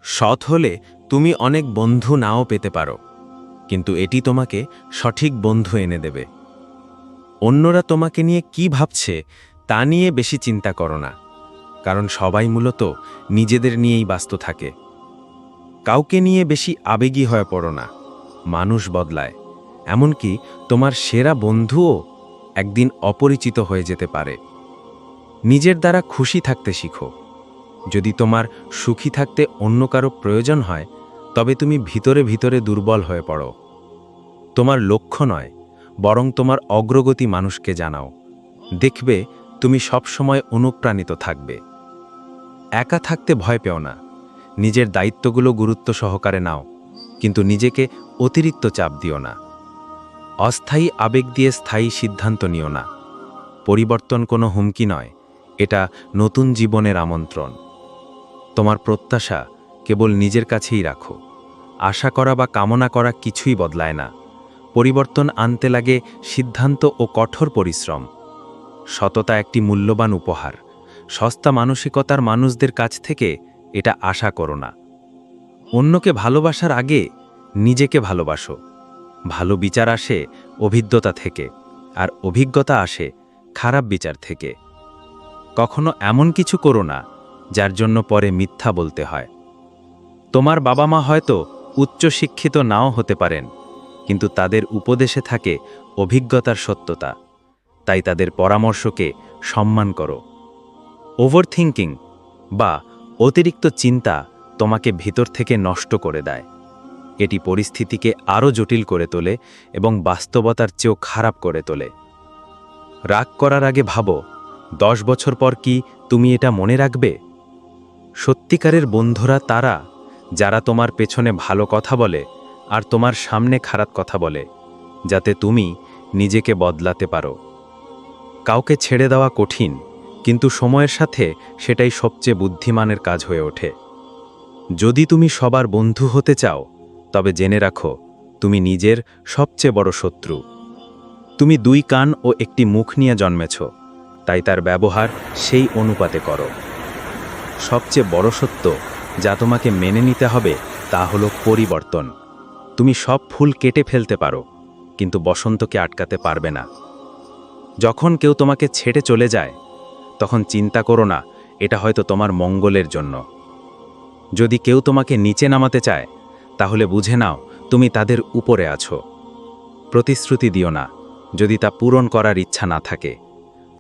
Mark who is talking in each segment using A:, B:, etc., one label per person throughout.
A: সৎ হলে তুমি অনেক বন্ধু নাও পেতে পারো, কিন্তু এটি তোমাকে সঠিক বন্ধু এনে দেবে। অন্যরা তোমাকে নিয়ে কি ভাবছে তা নিয়ে বেশি চিন্তা করো না, কারণ সবাই মূলত নিজেদের নিয়েই ব্যস্ত থাকে। কাউকে নিয়ে বেশি আবেগী হয়ে পড়ো না, মানুষ বদলায়, এমনকি তোমার সেরা বন্ধুও একদিন অপরিচিত হয়ে যেতে পারে। নিজের দ্বারা খুশি থাকতে শিখো। যদি তোমার সুখী থাকতে অন্য কারো প্রয়োজন হয়, তবে তুমি ভিতরে ভিতরে দুর্বল হয়ে পড়ো। তোমার লক্ষ্য নয়, বরং তোমার অগ্রগতি মানুষকে জানাও। দেখবে তুমি সবসময় অনুপ্রাণিত থাকবে। একা থাকতে ভয় পেও না। নিজের দায়িত্বগুলো গুরুত্ব সহকারে নাও, কিন্তু নিজেকে অতিরিক্ত চাপ দিও না। অস্থায়ী আবেগ দিয়ে স্থায়ী সিদ্ধান্ত নিও না। পরিবর্তন কোনো হুমকি নয়, এটা নতুন জীবনের আমন্ত্রণ। তোমার প্রত্যাশা কেবল নিজের কাছেই রাখো। আশা করা বা কামনা করা কিছুই বদলায় না। পরিবর্তন আনতে লাগে সিদ্ধান্ত ও কঠোর পরিশ্রম। সততা একটি মূল্যবান উপহার। সস্তা মানসিকতার মানুষদের কাছ থেকে এটা আশা করো না। অন্যকে ভালোবাসার আগে নিজেকে ভালোবাসো। ভালো বিচার আসে অভিজ্ঞতা থেকে, আর অভিজ্ঞতা আসে খারাপ বিচার থেকে। কখনো এমন কিছু করো না যার জন্য পরে মিথ্যা বলতে হয়। তোমার বাবা মা হয়তো উচ্চশিক্ষিত নাও হতে পারেন, কিন্তু তাদের উপদেশে থাকে অভিজ্ঞতার সত্যতা। তাই তাদের পরামর্শকে সম্মান করো। ওভারথিংকিং বা অতিরিক্ত চিন্তা তোমাকে ভিতর থেকে নষ্ট করে দেয়। এটি পরিস্থিতিকে আরও জটিল করে তোলে এবং বাস্তবতার চেয়েও খারাপ করে তোলে। রাগ করার আগে ভাবো, 10 বছর পর কি তুমি এটা মনে রাখবে? সত্যিকারের বন্ধুরা তারা, যারা তোমার পেছনে ভালো কথা বলে আর তোমার সামনে খারাপ কথা বলে, যাতে তুমি নিজেকে বদলাতে পারো। কাউকে ছেড়ে দেওয়া কঠিন, কিন্তু সময়ের সাথে সেটাই সবচেয়ে বুদ্ধিমানের কাজ হয়ে ওঠে। যদি তুমি সবার বন্ধু হতে চাও, তবে জেনে রাখো তুমি নিজের সবচেয়ে বড় শত্রু। তুমি 2 কান ও একটি মুখ নিয়ে জন্মেছ, তাই তার ব্যবহার সেই অনুপাতে করো। সবচেয়ে বড় সত্য যা তোমাকে মেনে নিতে হবে তা হলো পরিবর্তন। তুমি সব ফুল কেটে ফেলতে পারো, কিন্তু বসন্তকে আটকাতে পারবে না। যখন কেউ তোমাকে ছেড়ে চলে যায়, তখন চিন্তা করো না এটা হয়তো তোমার মঙ্গলের জন্য। যদি কেউ তোমাকে নিচে নামাতে চায়, তাহলে বুঝে নাও তুমি তাদের উপরে আছো। প্রতিশ্রুতি দিও না যদি তা পূরণ করার ইচ্ছা না থাকে।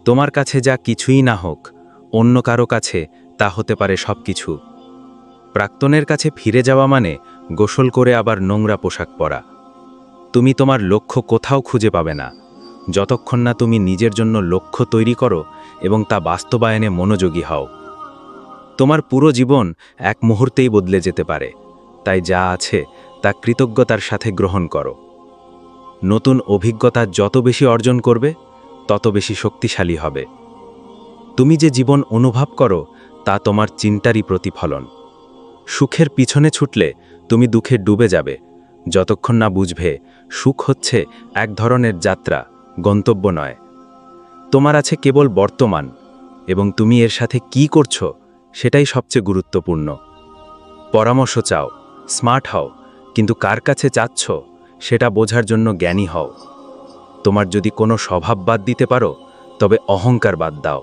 A: তোমার কাছে যা কিছুই না হোক, অন্য কারো কাছে তা হতে পারে সবকিছু। প্রাক্তনের কাছে ফিরে যাওয়া মানে গোসল করে আবার নোংরা পোশাক পরা। তুমি তোমার লক্ষ্য কোথাও খুঁজে পাবে না, যতক্ষণ না তুমি নিজের জন্য লক্ষ্য তৈরি করো এবং তা বাস্তবায়নে মনোযোগী হও। তোমার পুরো জীবন এক মুহূর্তেই বদলে যেতে পারে, তাই যা আছে তা কৃতজ্ঞতার সাথে গ্রহণ করো। নতুন অভিজ্ঞতা যত বেশি অর্জন করবে, তত বেশি শক্তিশালী হবে। তুমি যে জীবন অনুভব করো তা তোমার চিন্তারই প্রতিফলন। সুখের পিছনে ছুটলে তুমি দুঃখে ডুবে যাবে, যতক্ষণ না বুঝবে সুখ হচ্ছে এক ধরনের যাত্রা, গন্তব্য নয়। তোমার আছে কেবল বর্তমান, এবং তুমি এর সাথে কি করছো সেটাই সবচেয়ে গুরুত্বপূর্ণ। পরামর্শ চাও, স্মার্ট হও, কিন্তু কার কাছে চাচ্ছ সেটা বোঝার জন্য জ্ঞানী হও। তোমার যদি কোনো স্বভাব বাদ দিতে পারো, তবে অহংকার বাদ দাও।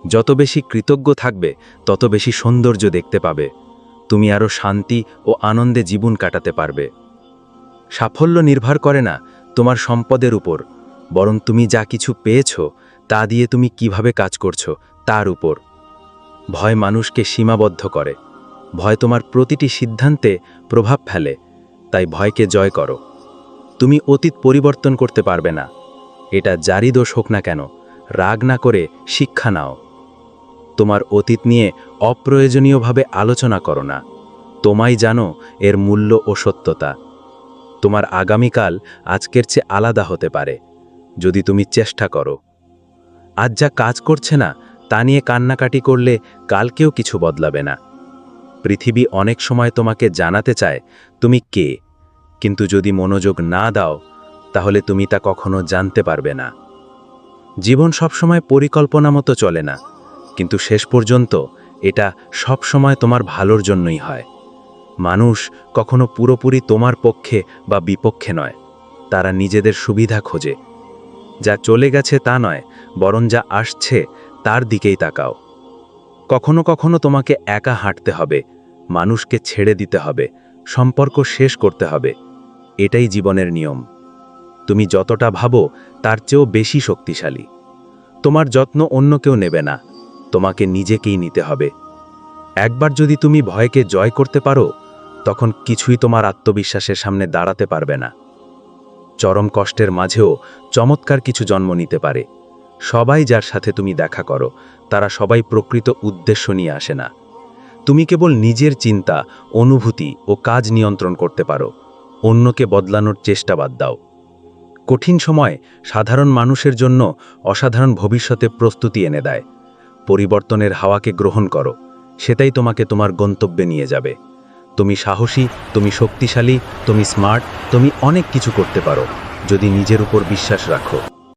A: যত বেশি কৃতজ্ঞ থাকবে, তত বেশি সৌন্দর্য দেখতে পাবে। তুমি আরও শান্তি ও আনন্দে জীবন কাটাতে পারবে। সাফল্য নির্ভর করে না তোমার সম্পদের উপর, বরং তুমি যা কিছু পেয়েছো তা দিয়ে তুমি কিভাবে কাজ করছো তার উপর। ভয় মানুষকে সীমাবদ্ধ করে। ভয় তোমার প্রতিটি সিদ্ধান্তে প্রভাব ফেলে, তাই ভয়কে জয় করো। তুমি অতীত পরিবর্তন করতে পারবে না, এটা যারই দোষ হোক না কেন। রাগ না করে শিক্ষা নাও। তোমার অতীত নিয়ে অপ্রয়োজনীয়ভাবে আলোচনা করো না। তোমাই জানো এর মূল্য ও সত্যতা। তোমার আগামীকাল আজকের চেয়ে আলাদা হতে পারে, যদি তুমি চেষ্টা করো। আজ যা কাজ করছে না তা নিয়ে কান্নাকাটি করলে কালকেও কিছু বদলাবে না। পৃথিবী অনেক সময় তোমাকে জানাতে চায় তুমি কে, কিন্তু যদি মনোযোগ না দাও, তাহলে তুমি তা কখনো জানতে পারবে না। জীবন সবসময় পরিকল্পনা মতো চলে না, কিন্তু শেষ পর্যন্ত এটা সবসময় তোমার ভালোর জন্যই হয়।
B: মানুষ কখনো পুরোপুরি তোমার পক্ষে বা বিপক্ষে নয়, তারা নিজেদের সুবিধা খোঁজে। যা চলে গেছে তা নয়, বরং যা আসছে তার দিকেই তাকাও। কখনো কখনো তোমাকে একা হাঁটতে হবে, মানুষকে ছেড়ে দিতে হবে, সম্পর্ক শেষ করতে হবে। এটাই জীবনের নিয়ম। তুমি যতটা ভাবো তার চেয়েও বেশি শক্তিশালী। তোমার যত্ন অন্য কেউ নেবে না, তোমাকে নিজেকেই নিতে হবে। একবার যদি তুমি ভয়কে জয় করতে পারো, তখন কিছুই তোমার আত্মবিশ্বাসের সামনে দাঁড়াতে পারবে না। চরম কষ্টের মাঝেও চমৎকার কিছু জন্ম নিতে পারে। সবাই যার সাথে তুমি দেখা করো, তারা সবাই প্রকৃত উদ্দেশ্য নিয়ে আসে না। তুমি কেবল নিজের চিন্তা, অনুভূতি ও কাজ নিয়ন্ত্রণ করতে পারো, অন্যকে বদলানোর চেষ্টা বাদ দাও। কঠিন সময় সাধারণ মানুষের জন্য অসাধারণ ভবিষ্যতে প্রস্তুতি এনে দেয়। পরিবর্তনের হাওয়াকে গ্রহণ করো, সেটাই তোমাকে তোমার গন্তব্যে নিয়ে যাবে। তুমি সাহসী, তুমি শক্তিশালী, তুমি স্মার্ট, তুমি অনেক কিছু করতে পারো যদি নিজের উপর বিশ্বাস রাখো।